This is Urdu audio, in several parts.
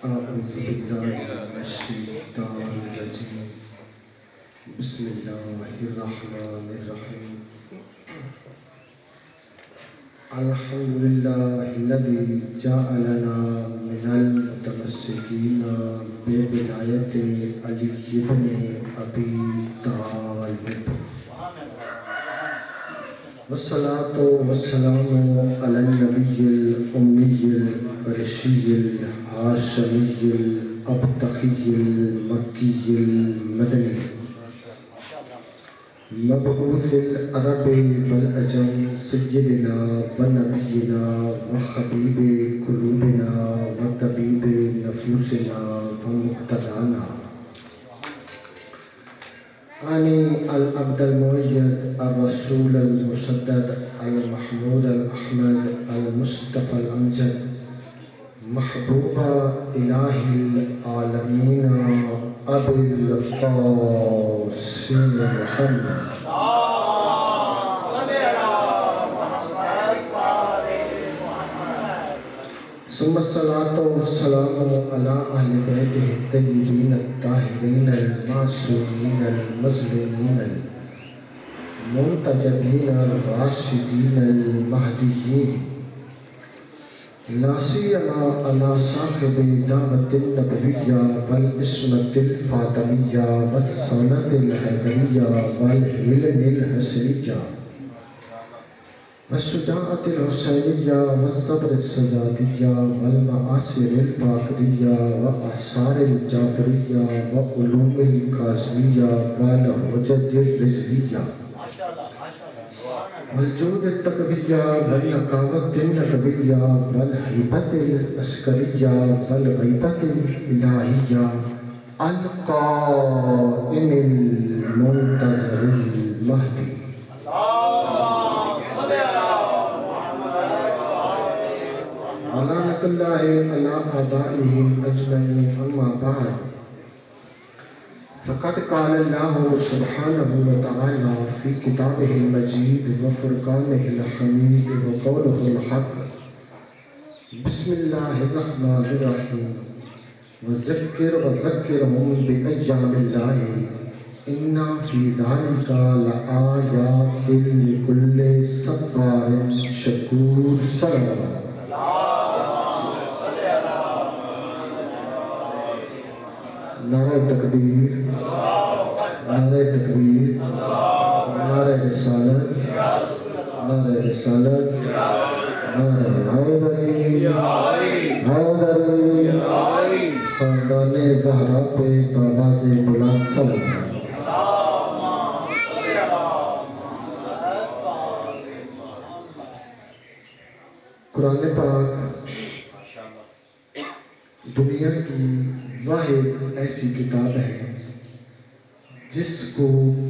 أعوذ بالله من الشيطان الرجيم بسم الله الرحمن الرحيم الحمد لله الذي جعلنا من المتمسكين بولاية علي بن أبي طالب والصلاة والسلام على النبي الأمي القرشي الهاشمي الأبتخي المكي المدني مبعوث العرب والعجم سيدنا ونبينا وحبيب قلوبنا وطبيب نفوسنا ومقتدانا أني العبد المؤيد الرسول المسدد المحمود الأحمد المصطفى الأمجد محبوب إله العالمين أبي القاسم محمد ثم الصلاة والسلام على أهل بيته الطيبين الطاهرين المعصومين المظلومين المنتجبين الراشدين المهديين لا سيما على صاحب دعوة النبوية والعصمة الفاطمية والسنة الحيدرية والحلم الحسنية والشجاعة الحسينية والصبر السجادية والمعاصر الباقرية وآثار الجعفرية وعلوم القاسمية والحجج الرزقية والجود التقوية والنقاوة النقوية والهيبة العسكرية والغيبة الإلهية القائم المنتظر المهدي لعنة الله على أعدائهم أجمعين أما بعد فقد قال الله سبحانه وتعالى في كتابه المجيد وفرقانه الحميد وقوله الحق بسم الله الرحمن الرحيم وذكرهم بأيام الله إن في ذلك لآيات لكل صبار شكور صلوات نعرہ تکبیر نعرہ تکبیر نعرہ رسالت نعرہ رسالت نعرہ حیدری حیدری خاندان زہرا پہ آواز بلند سلام قرآن پاک دنیا کی واحد ایسی کتاب ہے جس کو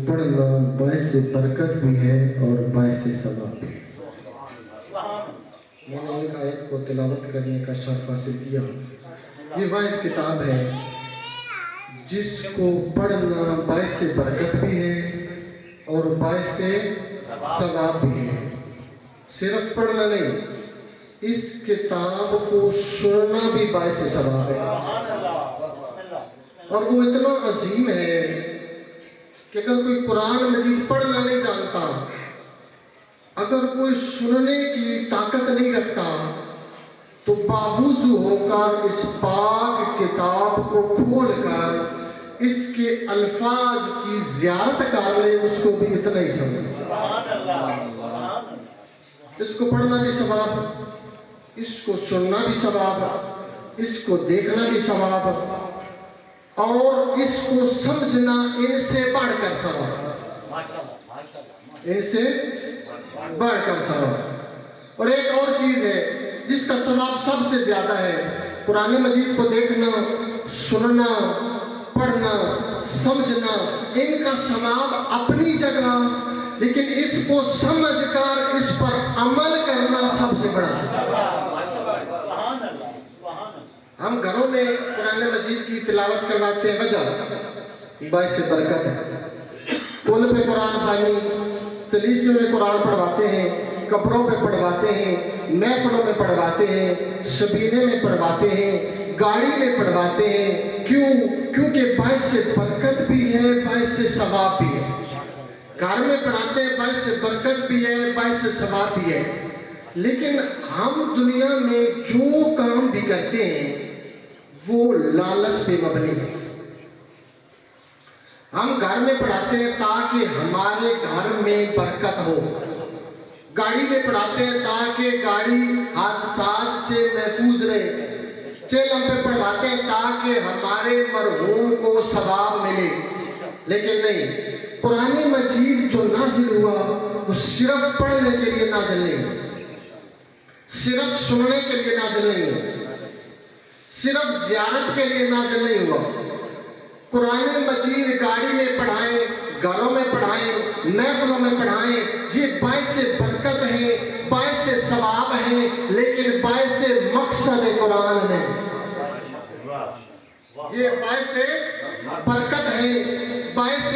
پڑھنا باعث برکت بھی ہے اور باعث ثواب بھی ہے۔ میں نے ایک آیت کو تلاوت کرنے کا شرف حاصل کیا۔ یہ واحد کتاب ہے جس کو پڑھنا باعث برکت بھی ہے اور باعث ثواب بھی ہے۔ صرف پڑھنا نہیں، اس کتاب کو سننا بھی باعث ثواب ہے، اور وہ اتنا عظیم ہے کہ اگر کوئی قرآن مجید پڑھنا نہیں جانتا، اگر کوئی سننے کی طاقت نہیں رکھتا، تو باوضو ہو کر اس پاک کتاب کو کھول کر اس کے الفاظ کی زیارت کر لے، اس کو بھی اتنا ہی سمجھ۔ اس کو پڑھنا بھی ثواب، اس کو سننا بھی ثواب، اس کو دیکھنا بھی ثواب، اور اس کو سمجھنا ان سے بڑھ کر ثواب، ان سے بڑھ کر ثواب۔ اور ایک اور چیز ہے جس کا ثواب سب سے زیادہ ہے، قرآن مجید کو دیکھنا، سننا، پڑھنا، سمجھنا، ان کا ثواب اپنی جگہ، لیکن اس کو سمجھ کر اس پر عمل کرنا سب سے بڑا ثواب۔ ہم گھروں میں قرآن مجید کی تلاوت کرواتے ہیں، وجہ باعث برکت ہے۔ پل پہ قرآن خوانی، چلیسیوں میں قرآن پڑھواتے ہیں، قبروں پہ پڑھواتے ہیں، محفلوں میں پڑھواتے ہیں، شبینے میں پڑھواتے ہیں، گاڑی میں پڑھواتے ہیں، کیوں؟ کیونکہ باعث برکت بھی ہے، باعث ثواب بھی ہے۔ گھر میں پڑھاتے ہیں، باعث برکت بھی ہے، باعث ثواب بھی ہے۔ لیکن ہم دنیا میں جو کام بھی کرتے ہیں وہ لالچ پہ مبنی ہے۔ ہم گھر میں پڑھاتے ہیں تاکہ ہمارے گھر میں برکت ہو، گاڑی میں پڑھاتے ہیں تاکہ گاڑی حادثات سے محفوظ رہے، چیلم پہ پڑھاتے ہیں تاکہ ہمارے مرحوم کو ثواب ملے۔ لیکن نہیں، قرآن مجید جو نازل ہوا وہ صرف پڑھنے کے لیے نازل نہیں ہوا، صرف سننے کے لیے نازل نہیں ہوا، صرف زیارت کے لیے نازل نہیں ہوا۔ قرآن مجید گاڑی میں پڑھائیں، گھروں میں پڑھائیں، محفلوں میں پڑھائیں، یہ باعث برکت ہے، باعث ثواب ہے، لیکن باعث مقصد قرآن ہے۔ یہ باعث برکت ہے، باعث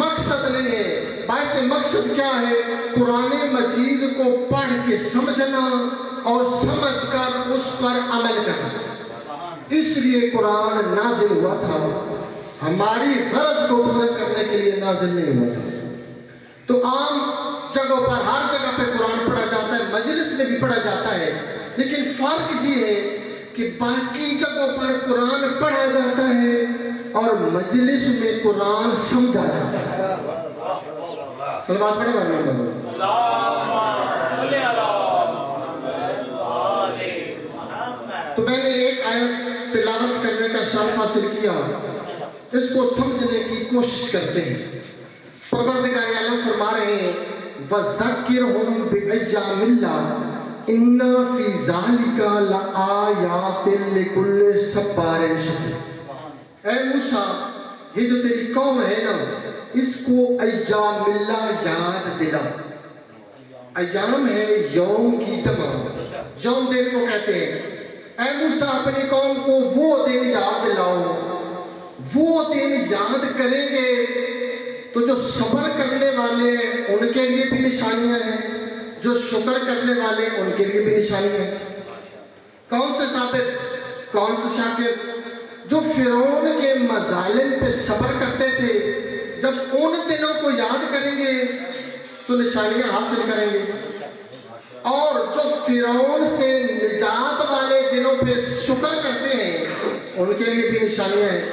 مقصد نہیں ہے۔ باعث مقصد کیا ہے؟ قرآن مجید کو پڑھ کے سمجھنا اور سمجھ کر اس پر عمل کرنا۔ اس لیے قرآن نازل ہوا تھا، ہماری غرض کو پورا کرنے کے لیے نازل نہیں ہوا تھا۔ تو عام جگہوں پر ہر جگہ پہ قرآن پڑھا جاتا ہے، مجلس میں بھی پڑھا جاتا ہے، لیکن فرق یہ ہے کہ باقی جگہوں پر قرآن پڑھا جاتا ہے اور مجلس میں قرآن سمجھا جاتا ہے۔ سلوات پڑھیں تو میں نے ایک آیت تلاوت کرنے کا شرف حاصل کیا، اس کو سمجھنے کی کوشش کرتے ہیں۔ پروردگار عالم فرما رہے ہیں وَذَكِّرْهُمْ بِأَيَّامِ اللَّهِ إِنَّ فِي ذَلِكَ لَآيَاتٍ لِكُلِّ صَبَّارٍ شَكُورٍ۔ اے موسیٰ، یہ جو تیری قوم ہے نا، اس کو ایام اللہ یاد دلا۔ ایام ہے یوم کی جمع، یوم دن کو کہتے ہیں۔ اے موسیٰ، اپنی قوم کو وہ دن یاد دلاؤ، وہ دن یاد کریں گے تو جو صبر کرنے والے ہیں ان کے لیے بھی نشانیاں ہیں، جو شکر کرنے والے ان کے لیے بھی نشانیاں ہیں۔ کون سے صابر، کون سے شاکر؟ جو فرعون کے مظالم پہ صبر کرتے تھے، جب ان دنوں کو یاد کریں گے تو نشانیاں حاصل کریں گے، اور جو فرعون سے نجات والے دنوں پہ شکر کرتے ہیں ان کے لیے بھی نشانیاں ہیں۔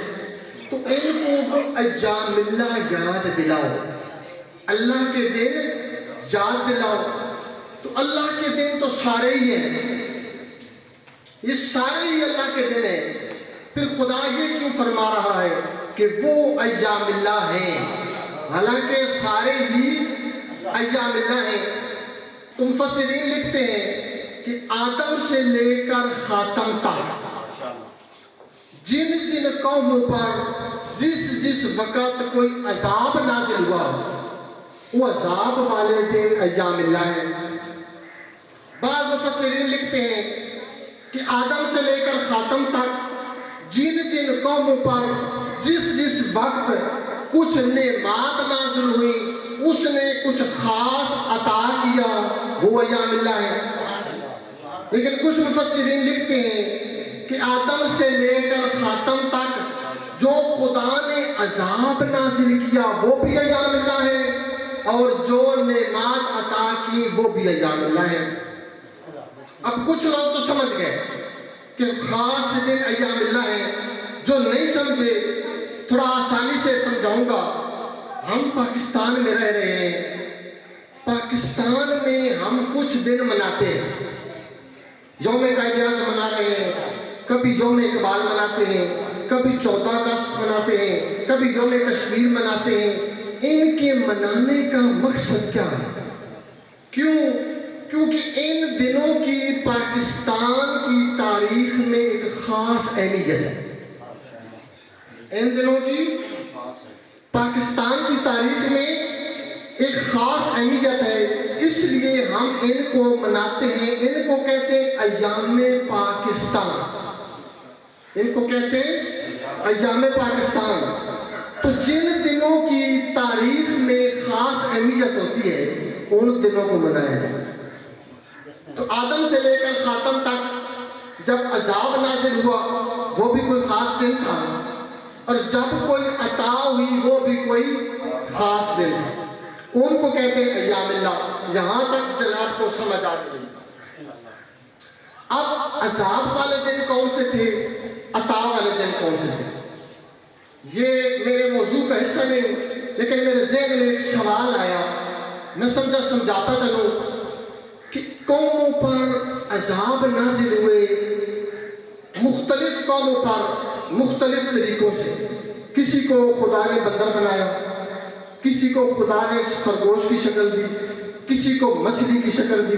تو ان کو ایام اللہ یاد دلاؤ، اللہ کے دن یاد دلاؤ۔ تو اللہ کے دن تو سارے ہی ہیں، یہ سارے ہی اللہ کے دن ہیں۔ پھر خدا یہ کیوں فرما رہا ہے کہ وہ ایام اللہ ہیں، حالانکہ سارے ہی ایام اللہ ہیں؟ تو مفسرین لکھتے ہیں کہ آدم سے لے کر خاتم تک جن جن قوموں پر جس وقت کوئی عذاب نازل ہوا وہ عذاب والے دن ایام اللہ ہیں۔ بعض مفسرین لکھتے ہیں کہ آدم سے لے کر خاتم تک جن جن قوموں پر جس وقت کچھ نعمات نازل ہوئی، اس نے کچھ خاص عطا کیا، وہ ایام اللہ ہے۔ لیکن کچھ مفسرین لکھتے ہیں کہ آدم سے لے کر خاتم تک جو خدا نے عذاب نازل کیا وہ بھی ایام اللہ ہے، اور جو نعمات عطا کی وہ بھی ایام اللہ ہے۔ اب کچھ لوگ تو سمجھ گئے کہ خاص دن ایام اللہ ہے، جو نہیں سمجھے تھوڑا آسانی سے سمجھاؤں گا۔ ہم پاکستان میں رہ رہے ہیں، پاکستان میں ہم کچھ دن مناتے ہیں، یوم قائد اعظم منا رہے ہیں، کبھی یوم اقبال مناتے ہیں، کبھی 14 اگست مناتے ہیں، کبھی یوم کشمیر مناتے ہیں۔ ان کے منانے کا مقصد کیا ہے؟ کیونکہ ان دنوں کی پاکستان کی تاریخ میں ایک خاص اہمیت ہے۔ ان دنوں کی پاکستان کی تاریخ میں ایک خاص اہمیت ہے، اس لیے ہم ان کو مناتے ہیں۔ ان کو کہتے ہیں ایام پاکستان، ان کو کہتے ہیں ایام پاکستان۔ تو جن دنوں کی تاریخ میں خاص اہمیت ہوتی ہے ان دنوں کو منایا جاتا ہے۔ تو آدم سے لے کر خاتم تک جب عذاب نازل ہوا وہ بھی کوئی خاص دن تھا، اور جب کوئی عطا ہوئی وہ بھی کوئی خاص دن تھا۔ ان کو کہتے ہیں ایام اللہ۔ یہاں تک جناب کو سمجھ آ گئی۔ اب عذاب والے دن کون سے تھے، عطا والے دن کون سے تھے، یہ میرے موضوع کا حصہ نہیں، لیکن میرے ذہن میں ایک سوال آیا، میں سمجھاتا چلوں کہ قوموں پر عذاب نازل ہوئے مختلف قوموں پر مختلف طریقوں سے۔ کسی کو خدا نے بندر بنایا، کسی کو خدا نے خرگوش کی شکل دی، کسی کو مچھلی کی شکل دی،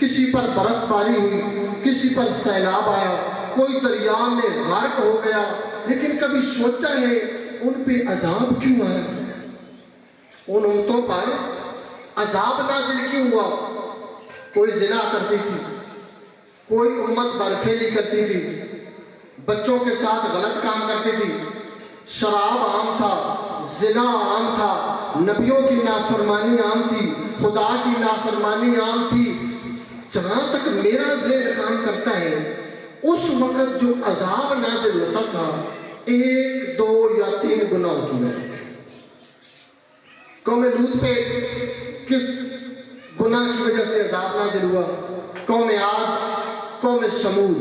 کسی پر برف باری ہوئی، کسی پر سیلاب آیا، کوئی دریا میں غرق ہو گیا۔ لیکن کبھی سوچا ہے ان پہ عذاب کیوں آیا، ان امتوں پر عذاب نازل کیوں ہوا؟ کوئی زنا کرتی تھی، کوئی امت برفیلی کرتی تھی، بچوں کے ساتھ غلط کام کرتی تھی، شراب عام تھا، زنا عام تھا، نبیوں کی نافرمانی عام تھی، خدا کی نافرمانی عام تھی۔ جہاں تک میرا ذہن کام کرتا ہے اس وقت جو عذاب نازل ہوتا تھا 1 2 یا 3 گناہوں کی وجہ سے۔ قوم لوط پہ کس گناہ کی وجہ سے عذاب نازل ہوا؟ قوم عاد، قوم سمود،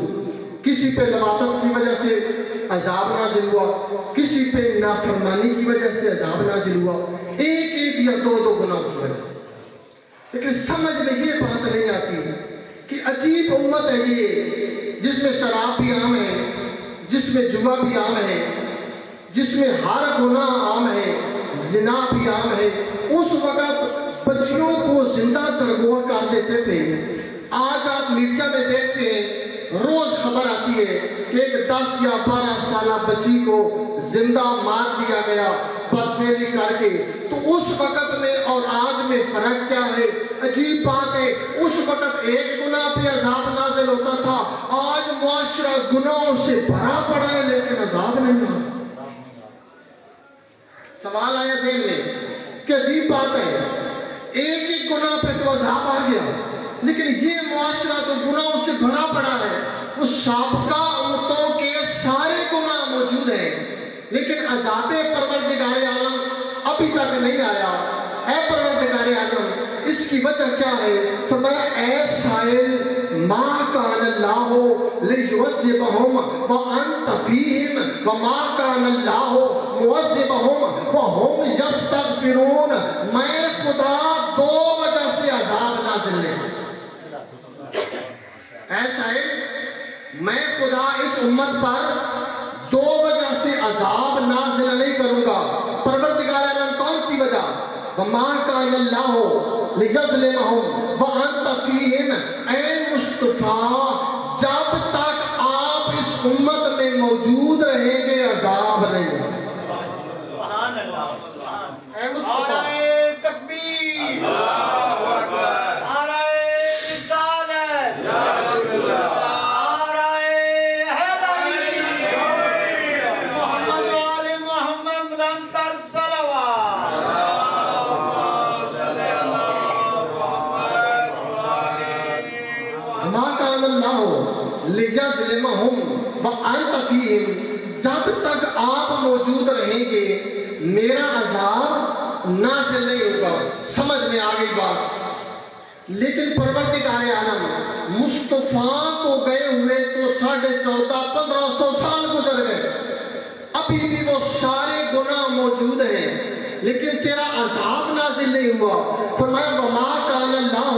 کسی پہ لواطت کی وجہ سے عذاب نازل ہوا، کسی پہ نافرمانی کی وجہ سے عذاب نازل ہوا، 1 یا 2 گناہوں کی وجہ سے۔ لیکن سمجھ میں یہ بات نہیں آتی کہ عجیب امت ہے یہ، جس میں شراب بھی عام ہے، جس میں جوا بھی عام ہے، جس میں ہر گناہ عام ہے، زنا بھی عام ہے۔ اس وقت بچیوں کو زندہ درگور کر دیتے تھے۔ آج آپ میڈیا میں دیکھتے ہیں، روز خبر آتی ہے کہ ایک 10 یا 12 سالہ بچی کو زندہ مار دیا گیا بدفعلی کر کے۔ تو اس وقت میں اور آج میں فرق کیا ہے؟ عجیب بات ہے، اس وقت ایک گناہ پہ عذاب نازل ہوتا تھا، آج معاشرہ گناہوں سے بھرا پڑا ہے لیکن عذاب نہیں آتا۔ سوال آیا ذہن میں کہ عجیب بات ہے، ایک گناہ پہ تو عذاب آ گیا، لیکن یہ معاشرہ تو گناہوں سے بھرا پڑا ہے۔ اس سابقہ امتوں کے سارے گناہ موجود ہیں، لیکن عذاب پروردگار عالم ابھی تک نہیں آیا۔ اے پروردگار عالم، اس کی وجہ کیا ہے؟ فرمایا اے سائل ما کان اللہ لیعذبہم وانت فیہم وما کان اللہ معذبہم وہم یستغفرون۔ میں خدا 2 وجہ سے عذاب نازل نہیں، اے سائل میں خدا اس امت پر 2 وجہ سے عذاب نازل نہیں کروں گا۔ پروردگار عالم کون سی وجہ؟ وما کان اللہ لیظلمہم وانت فیہم۔ اے مصطفیٰ، جب تک آپ اس امت میں موجود رہیں گے عذاب نہیں ہوگا۔ اے مصطفیٰ، تکبیر، وانت فیہم، جب تک آپ موجود رہیں گے میرا عذاب نازل نہیں ہوگا۔ سمجھ میں آ گئی بات؟ لیکن پروردگار عالم مصطفیٰ کو گئے ہوئے تو 1450-1500 سال گزر گئے، ابھی بھی وہ سارے گناہ موجود ہیں، لیکن تیرا عذاب نازل نہیں ہوا۔ فرمایا وما کان اللہ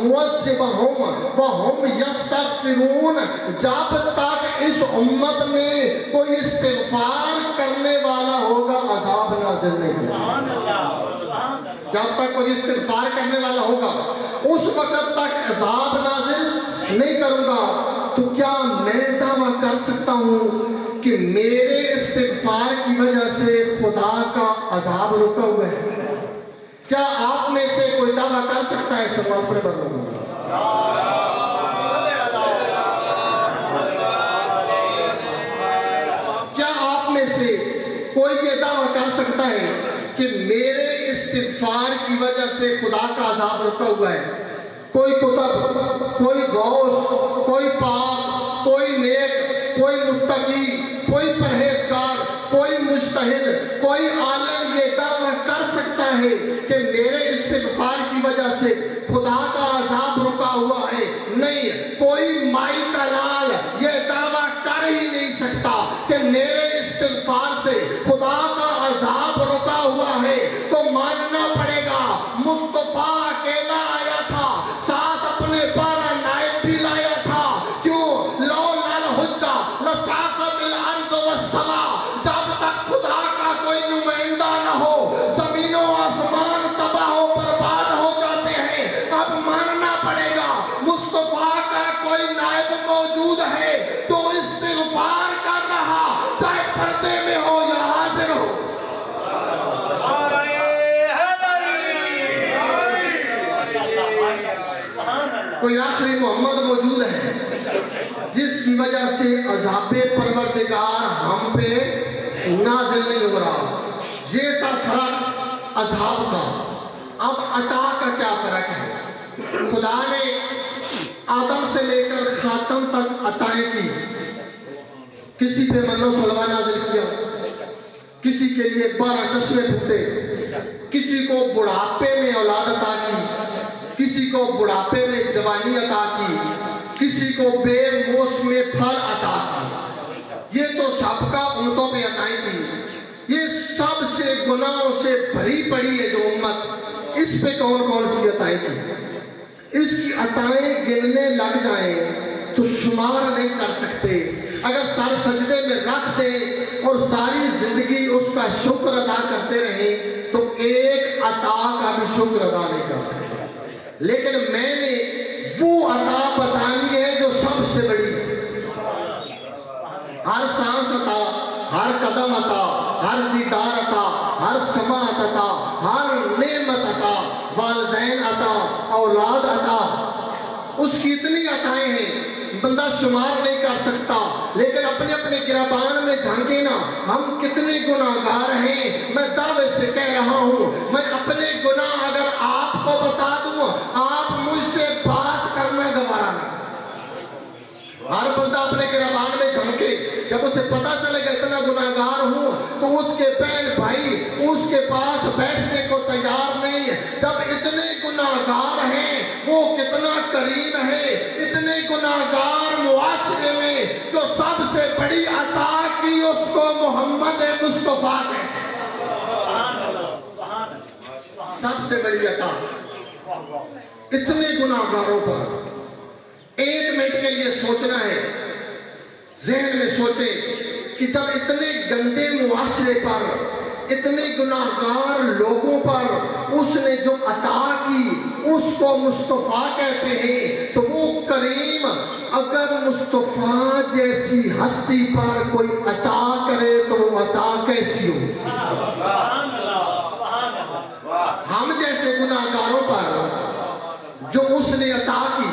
معذبہم وہم یستغفرون۔ جب تک اس امت میں کوئی استغفار کرنے والا ہوگا عذاب نازل نہیں ہوگا۔ جب تک کوئی استغفار کرنے والا ہوگا اس وقت تک عذاب نازل نہیں کروں گا۔ تو کیا میں دعویٰ کر سکتا ہوں کہ میرے استغفار کی وجہ سے خدا کا عذاب رکا ہوا ہے؟ کیا آپ میں سے کوئی دعویٰ کر سکتا ہے؟ سوال پر بڑھوں گا۔ کیا آپ میں سے کوئی یہ دعویٰ کر سکتا ہے کہ میرے استغفار کی وجہ سے خدا کا عذاب رکا ہوا ہے؟ کوئی کتب، کوئی غوث، کوئی پاک، کوئی نیک، کوئی متقی، کوئی پرہیزگار، کوئی مجتہد، کوئی عالم یہ دعویٰ کر سکتا ہے کہ میرے استغفار کی وجہ سے خدا کا عذاب رکا ہوا ہے؟ نہیں، کوئی مائی کا لال یہ دعویٰ کر ہی نہیں سکتا کہ میرے استغفار سے خدا کا عذاب رکا ہوا ہے۔ تو ماننا پڑے گا مصطفیٰ اکیلا آیا تھا، ساتھ اپنے 12 نائب بھی لایا تھا۔ کیوں؟ لولا الحجہ لساقط الارض والسماء، جب تک خدا کا کوئی نمائندہ نہ ہو زمین و آسمان تباہ و برباد ہو جاتے ہیں۔ اب ماننا پڑے گا مصطفیٰ کا کوئی نائب موجود ہے تو استغفار کر رہا، چاہے پردے میں ہو یا حاضر ہو۔ کوئی آخری محمد موجود ہے جس کی وجہ سے عذاب پروردگار ہم پہ نازل نہیں ہو رہا۔ یہ تھا فرق عذاب کا۔ اب عطا کا کیا فرق ہے؟ خدا نے آدم سے لے کر خاتم تک عطائیں کی۔ کسی پہ من و سلوہ نازل کیا، کسی کے لیے 12 چشمے پھوٹے، کسی کو بڑھاپے میں اولاد عطا کی، کسی کو بڑھاپے میں جوانی عطا کی، کسی کو بے موسم پھل عطا کی۔ یہ تو سابقہ امتوں پہ عطائیں تھی۔ یہ سب سے گناہوں سے بھری پڑی ہے جو امت، اس پہ کون کون سی عطائیں تھی؟ اس کی عطائیں گننے لگ جائیں تو شمار نہیں کر سکتے۔ اگر سر سجدے میں رکھ دیں اور ساری زندگی اس کا شکر ادا کرتے رہیں تو ایک عطا کا بھی شکر ادا نہیں کر سکتے۔ لیکن میں نے وہ عطا بتانی ہے جو سب سے بڑی ہے۔ ہر سانس عطا، ہر قدم عطا، ہر دیدار عطا، ہر سماعت عطا، ہر نعمت عطا، والدین عطا، اولاد عطا، اس کی اتنی عطائیں ہیں بندہ شمار نہیں کر سکتا۔ لیکن اپنے اپنے گریبان میں جھانکے نا، ہم کتنے گناہگار ہیں۔ میں دعوے سے کہہ رہا ہوں، میں اپنے گناہ اگر آپ کو بتا دوں آپ مجھ سے بات کرنا گوارا نہیں۔ ہر بندہ اپنے گریبان میں جھانکے، جب اسے پتا چلے گا اتنا گناہگار ہوں تو اس کے بہن بھائی اس کے پاس بیٹھنے کو تیار نہیں۔ جب اتنے گناہگار ہیں وہ کتنا کریم ہے۔ اتنے گناہگار معاشرے میں جو سب سے بڑی عطا کی اس کو محمد مصطفیٰ کہتے ہیں۔ سب سے بڑی عطا اتنے گناہگاروں پر ایک منٹ کے لیے سوچنا ہے۔ ذہن میں سوچیں کہ جب اتنے گندے معاشرے پر، اتنے گناہگار لوگوں پر اس نے جو عطا کی اس کو مصطفیٰ کہتے ہیں، تو وہ کریم اگر مصطفیٰ جیسی ہستی پر کوئی عطا کرے تو وہ عطا کیسی ہو؟ ہم جیسے گناہگاروں پر جو اس نے عطا کی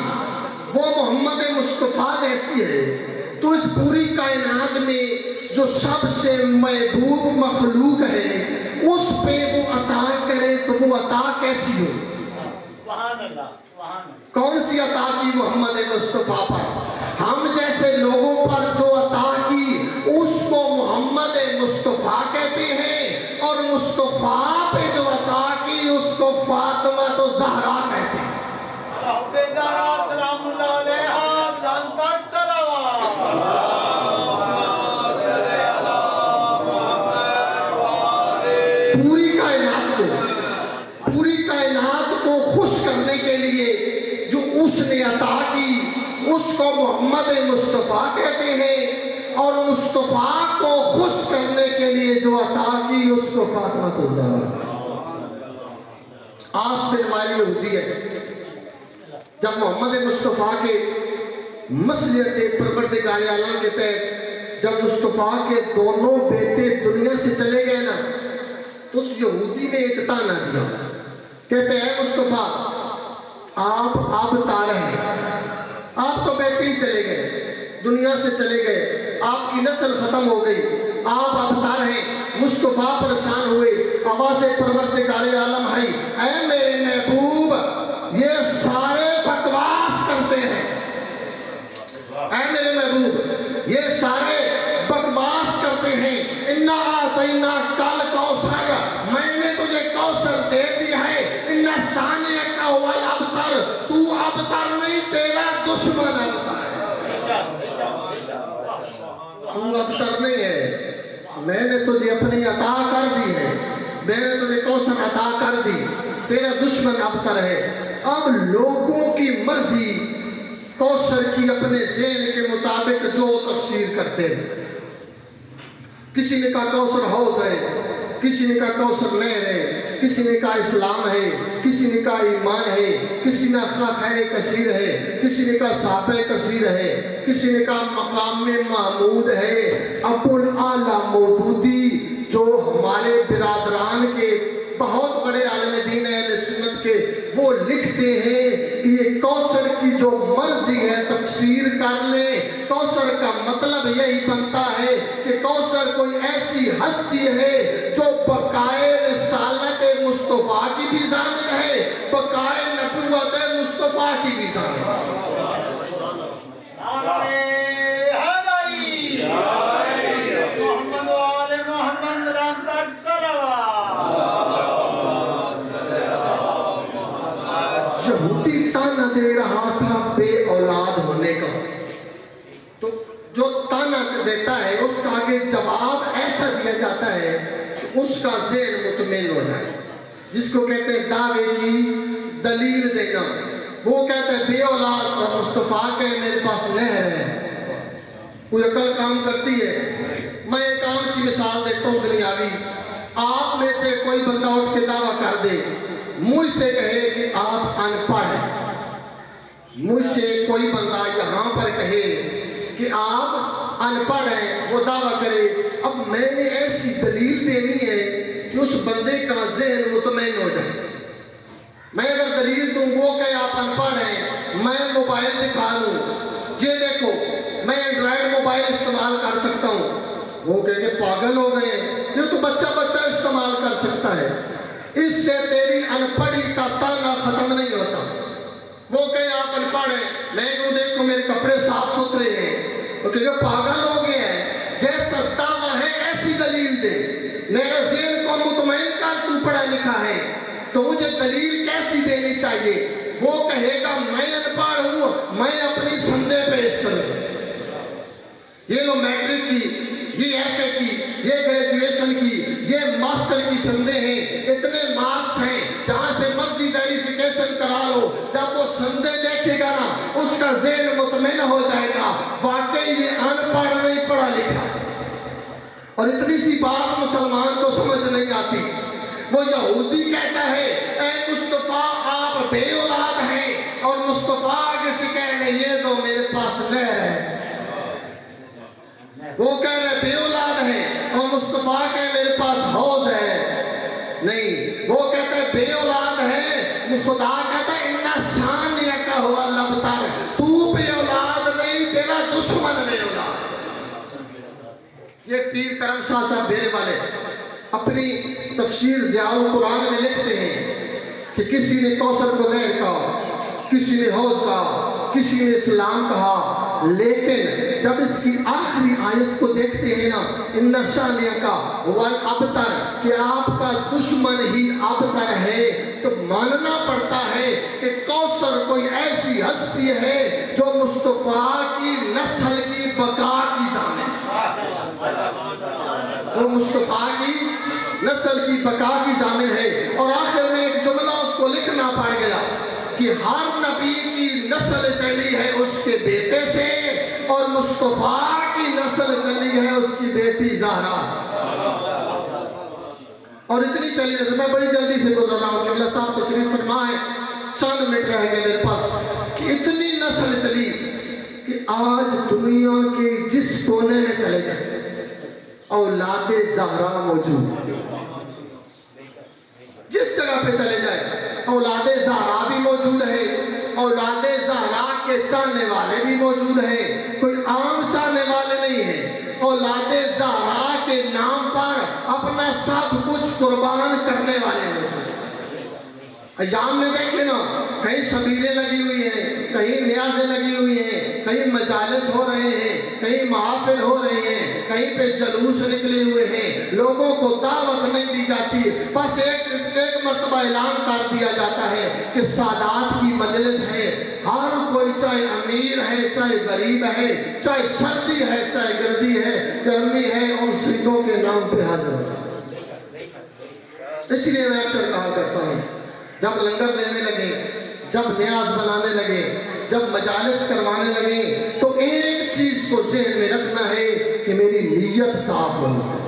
وہ محمد مصطفیٰ جیسی ہے، تو اس پوری کائنات میں جو سب سے محبوب مخلوق ہے اس پہ وہ عطا کرے تو وہ عطا کیسی ہو؟ کون سی عطا کی محمد مصطفیٰ پر؟ ہم جیسے لوگوں پر جو عطا کی اس کو محمد مصطفیٰ کہتے ہیں، اور مصطفیٰ پہ جو عطا کی اس کو فاطمہ تو زہرا کہتے ہیں۔ پوری کائنات کو خوش کرنے کے لیے جو اس نے عطا کی اس کو محمد مصطفیٰ کہتے ہیں، اور مصطفیٰ کو خوش کرنے کے لیے جو عطا کی اس کو فاطمہ الزہرا۔ آس بن وائل یہودی ہے، جب محمد مصطفیٰ کے مصلحت پروردگار عالم کے تحت جب مصطفیٰ کے دونوں بیٹے دنیا سے چلے گئے نا، تو اس یہودی نے ایک تانا دیا، کہتے ہیں مصطفیٰ آپ اب تارے ہیں، آپ تو بیٹے ہی چلے گئے، دنیا سے چلے گئے، آپ کی نسل ختم ہو گئی، آپ اب تارے ہیں۔ مصطفیٰ پریشان ہوئے، آواز پروردگار عالم ہے، اے میرے محبوب یہ سارے بکواس کرتے ہیں، اے میرے محبوب فرماتے ہیں انا اعطینا کل کوثر، میں نے تجھے کوثر دے دیا ہے، ان ثانیہ کا ہوا ابتر، تو ابتر نہیں تیرا دشمن ابتر ہے، تو ابتر نہیں ہے، میں نے تجھے اپنی عطا کر دی ہے، میں نے تجھے کوثر عطا کر دی، تیرا دشمن ابتر ہے۔ اب لوگوں کی مرضی کوثر کی اپنے ذہن کے مطابق جو تفسیر کرتے ہیں، کسی نے کہا کوثر حوض ہے، کسی نے کہا کوثر نہر ہے، کسی نے کہا اسلام ہے، کسی نے کہا ایمان ہے، کسی نے کہا خیر کثیر ہے، کسی نے کہا صحابہ کثیر ہے، کسی نے کہا مقام محمود ہے۔ ابو الاعلیٰ مودودی جو ہمارے برادران کے بہت بڑے عالم دین اہل سنت کے، وہ لکھتے ہیں کہ یہ کوثر کی جو مرضی ہے تفسیر کر لیں، کوثر کا مطلب یہی بنتا ہے کہ کوثر کوئی ایسی ہستی ہے جو بقائے رسالت مصطفیٰ کی بھی ضامن ہے، بقائے نبوت مصطفیٰ کی بھی ضامن ہے۔ یہودی تانا دے رہا تھا بے اولاد ہونے کا، تو جو تانا دیتا ہے اس کا آگے جواب ایسا دیا جاتا ہے کہ اس کا ذہن مطمئن ہو جائے، جس کو کہتے ہیں دعوے کی دلیل دینا۔ وہ کہتا ہے بے اولاد اور مصطفیٰ کہ میرے پاس نہر ہے، کوئی عقل کام کرتی ہے۔ میں ایک عام سی مثال دیتا ہوں دنیاوی، آپ میں سے کوئی بندہ اٹھ کے دعویٰ کر دے، مجھ سے کہے کہ آپ ان پڑھ ہیں، مجھ سے کوئی بندہ یہاں پر کہے کہ آپ ان پڑھ ہیں، وہ دعویٰ کرے، اب میں نے ایسی دلیل دینی ہے کہ اس بندے کا ذہن مطمئن ہو جائے۔ میں اگر دلیل دوں وہ کہ آپ ان پڑھ ہیں، میں موبائل دکھا لوں، یہ دیکھو میں اینڈرائیڈ موبائل استعمال کر سکتا ہوں، وہ کہے کہ پاگل ہو گئے، یہ تو بچہ استعمال کر سکتا ہے، اس سے تیری ان پڑھی کا تانا ختم نہیں ہوتا۔ وہ کہے آپ ان پڑھ ہیں، میں کہوں دیکھو میرے کپڑے صاف ستھرے ہیں، وہ کہے پاگل ہو گئے ہیں، جیسا دعویٰ ہے ایسی دلیل دے، میرے ذہن کو مطمئن کر، تو پڑھا لکھا ہے تو مجھے دلیل کیسی دینی چاہیے؟ وہ کہے گا میں ان پڑھ ہوں، میں اپنی سندے پیش کروں، یہ لو میٹرک کی، یہ ایف اے کی، یہ گریجویشن کی، یہ ماسٹر کی سندیں ہیں، اتنے مارکس ہیں، جہاں سے مرضی ویریفیکیشن کرا لو، جب وہ سندیں دیکھے گا نا اس کا ذہن مطمئن ہو جائے گا، واقعی یہ ان پڑھ نہیں پڑھا لکھا۔ اور اتنی سی بات مسلمان کو سمجھ نہیں آتی، وہ یہودی کہتا ہے اے مصطفیٰ آپ بے اولاد ہیں، اور مصطفیٰ آگے سے کہنے یہ دو میرے پاس نہر ہے، وہ کہہ رہے بے اولاد ہے اور مصطفیٰ کہ میرے پاس حوض ہے، نہیں، وہ کہتے بے اولاد ہے، خدا کہتا ہے انّا ثانیہ کا ہوا الابتر، تو بے اولاد نہیں تیرا دشمن بے اولاد۔ یہ پیر کرم شاہ صاحب بھیرے والے اپنی تفسیر ضیاء القرآن میں لکھتے ہیں کہ کسی نے کوثر کو نہر کہا، کسی نے حوض کہا، کسی نے اسلام کہا، لیکن جب اس کی آخری آیت کو دیکھتے ہیں نا ان ثانیہ کا والابتر کہ آپ کا دشمن ہی ابتر ہے، تو ماننا پڑتا ہے کہ کوثر کوئی ایسی ہستی ہے جو مصطفیٰ کی نسل کی بقا کی ضامن ہے، جو مصطفیٰ کی نسل کی بقا کی ضامن ہے۔ اور آخر میں ایک جملہ اس کو لکھنا پڑ گیا کہ ہر نبی کی نسل چلی ہے اس کے بیٹے سے، اور مصطفیٰ کی نسل چلی ہے اس کی بیٹی زہرا۔ اور اتنی چلی ہے، میں بڑی جلدی سے گزر رہا ہوں کہ اللہ صاحب تشریف فرمائے، چند منٹ رہ گئے میرے پاس، کہ اتنی نسل چلی کہ آج دنیا کے جس کونے میں چلے جائیں اولاد زہرا موجود، جس جگہ پہ چلے جائے اولاد زہرا بھی موجود ہے، اولاد زہرا کے چاہنے والے بھی موجود ہیں، کوئی عام چاہنے والے نہیں ہیں، اولاد زہرا کے نام پر اپنا سب کچھ قربان کرنے والے موجود ہیں۔ ایام میں دیکھیں نا، کہیں شبیلیں لگی ہوئی ہیں، کہیں نیازیں لگی ہوئی ہیں، کہیں مجالس ہو رہے ہیں، کہیں محافل ہو رہے ہیں، کہیں پہ جلوس نکلے ہوئے ہیں، لوگوں کو دعوت نہیں دی جاتی، بس ایک مرتبہ اعلان کر دیا جاتا ہے کہ سادات کی مجلس ہے، ہر کوئی چاہے امیر ہے چاہے غریب ہے، چاہے سردی ہے چاہے گرمی ہے، ان سیدوں کے نام پہ حاضر ہوتا ہے۔ اس لیے میں اکثر کہا کرتا ہوں، جب لنگر دینے لگے، جب نیاز بنانے لگے، جب مجالس کروانے لگے، تو ایک چیز کو ذہن میں رکھنا ہے کہ میری نیت صاف ہونی چاہیے۔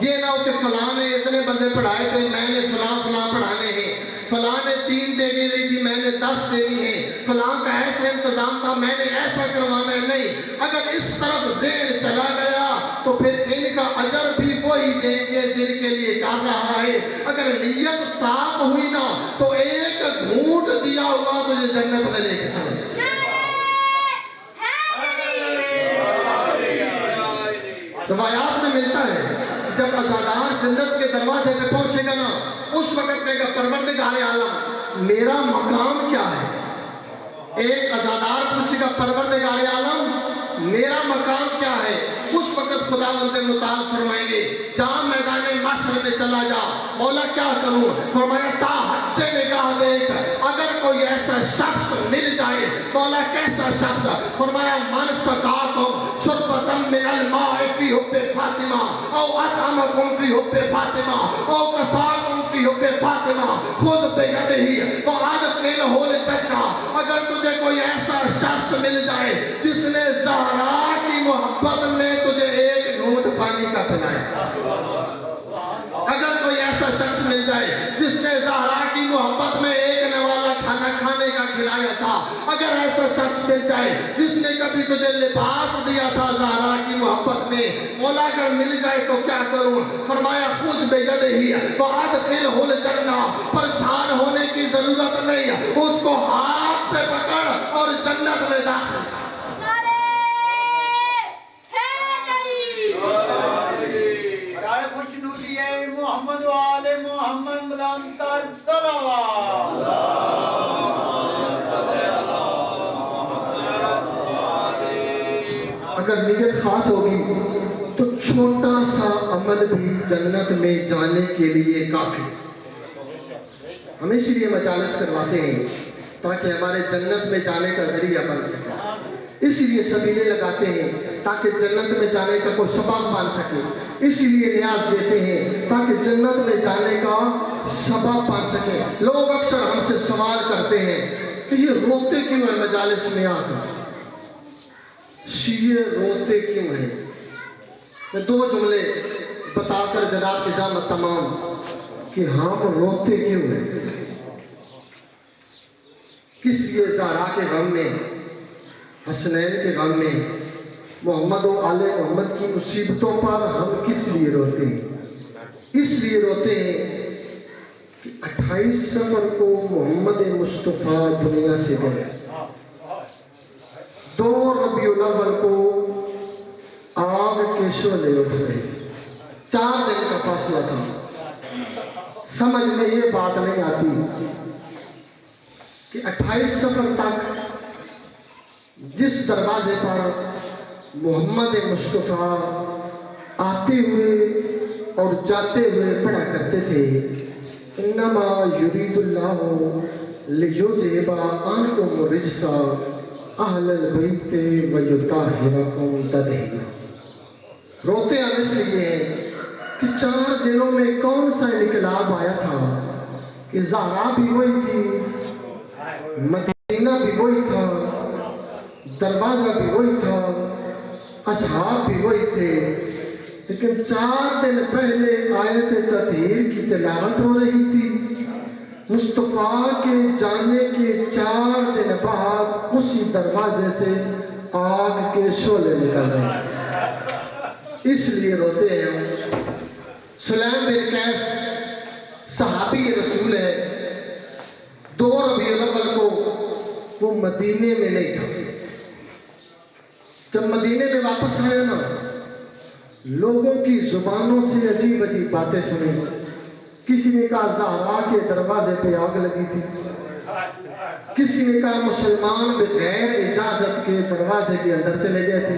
یہ نہ ہو کہ فلاں نے اتنے بندے پڑھائے تھے، میں نے فلاں پڑھانے ہیں، فلاں نے 3 دینے لی تھی، میں نے 10 دینی ہے، فلاں کا ایسا انتظام تھا، میں نے ایسا کروانا ہے۔ نہیں، اگر اس طرف ذہن چلا گیا تو پھر ان کا اجر بھی وہی دیں گے جن کے لیے کر رہا ہے۔ اگر نیت صاف ہوئی نا تو ایک گھونٹ دیا ہوا تجھے جنت میں لے کے چلے۔ روایات میں ملتا ہے جب عزادار جنت کے دروازے پہ پہنچے گا نا، اس وقت کہے گا پروردگار عالم میرا مقام کیا ہے؟ ایک عزادار پوچھے گا پروردگار عالم میرا مقام کیا ہے؟ اس وقت خداوند متعال فرمائیں گے جا میدان محشر میں چلا جا۔ مولا کیا کروں؟ فرمایا تا حد نگاہ دیکھ، اگر کوئی ایسا شخص مل جائے۔ مولا کیسا شخص؟ فرمایا من سقاکم شربۃ من الماء فی حب فاطمہ او اطعمکم فی حب فاطمہ او کساکم فی حب فاطمہ خذ بیدہ وادخلہ الجنہ۔ اگر تجھے کوئی ایسا شخص مل جائے جس نے زہرا کی محبت میں تجھے ایک گھونٹ پانی کا پلایا، اگر کوئی ایسا شخص مل جائے جس نے زہرا کی محبت میں ایک نوالا کھانا کھانے کا کھلایا تھا، اگر ایسا شخص مل جائے جس نے کبھی تجھے لباس دیا تھا زہرا کی محبت میں، مولا اگر مل جائے تو کیا کروں؟ فرمایا خذ بیدہ وادخلہ الجنہ۔ پریشان ہونے کی ضرورت نہیں، اس کو ہاتھ سے پکڑ اور جنت میں داخل۔ محمد و آل محمد ملانتر صلوات۔ اگر نیت خاص ہوگی تو چھوٹا سا عمل بھی جنت میں جانے کے لیے کافی۔ ہم اس لیے مجالس کرواتے ہیں تاکہ ہمارے جنت میں جانے کا ذریعہ بن سکے، اس لیے سبیلے لگاتے ہیں تاکہ جنت میں جانے کا کوئی سبب بن سکے، اس لیے نیاز دیتے ہیں تاکہ جنت میں جانے کا سبب بن سکے۔ لوگ اکثر ہم سے سوال کرتے ہیں کہ یہ روتے کیوں ہیں مجالس میں آ کر؟ شیعہ روتے کیوں ہیں؟ میں 2 جملے بتا کر جناب کی زحمت تمام کہ ہم روتے کیوں ہیں۔ کس لیے زہرا کے غم میں، حسنین کے غم میں، محمد و آل محمد کی مصیبتوں پر ہم کس لیے روتے ہیں؟ اس لیے روتے ہیں کہ 28 صفر کو محمد مصطفیٰ دنیا سے گئے، 2 ربیع الاول کو آگ کے شعلے اٹھ گئے، 4 دن کا فاصلہ تھا۔ سمجھ میں یہ بات نہیں آتی کہ 28 صفر تک جس دروازے پر محمد مصطفیٰ آتے ہوئے اور جاتے ہوئے پڑھا کرتے تھے انما یرید اللہ لیذھب عنکم الرجس اہل البیت ویطہرکم تطہیرا۔ روتے ہم اس لیے ہیں کہ 4 دنوں میں کون سا انقلاب آیا تھا کہ زہرا بھی وہی تھی، مدینہ بھی وہی تھا، دروازہ بھی وہی تھا، اصحاب بھی وہی تھے، لیکن 4 دن پہلے آیت تطہیر کی تلاوت ہو رہی تھی، مصطفیٰ کے جانے کے 4 دن بعد اسی دروازے سے آگ کے شعلے نکل رہے ہیں۔ اس لیے روتے ہیں۔ سلیم بن قیس صحابی رسول ہے، 2 ربیع الاول کو وہ مدینے میں نہیں تھا۔ جب مدینے میں واپس آیا نا، لوگوں کی زبانوں سے عجیب عجیب باتیں سنی۔ کسی نے کہا زہرا کے دروازے پہ آگ لگی تھی، کسی نے کہا مسلمان بغیر اجازت کے دروازے کے اندر چلے گئے تھے،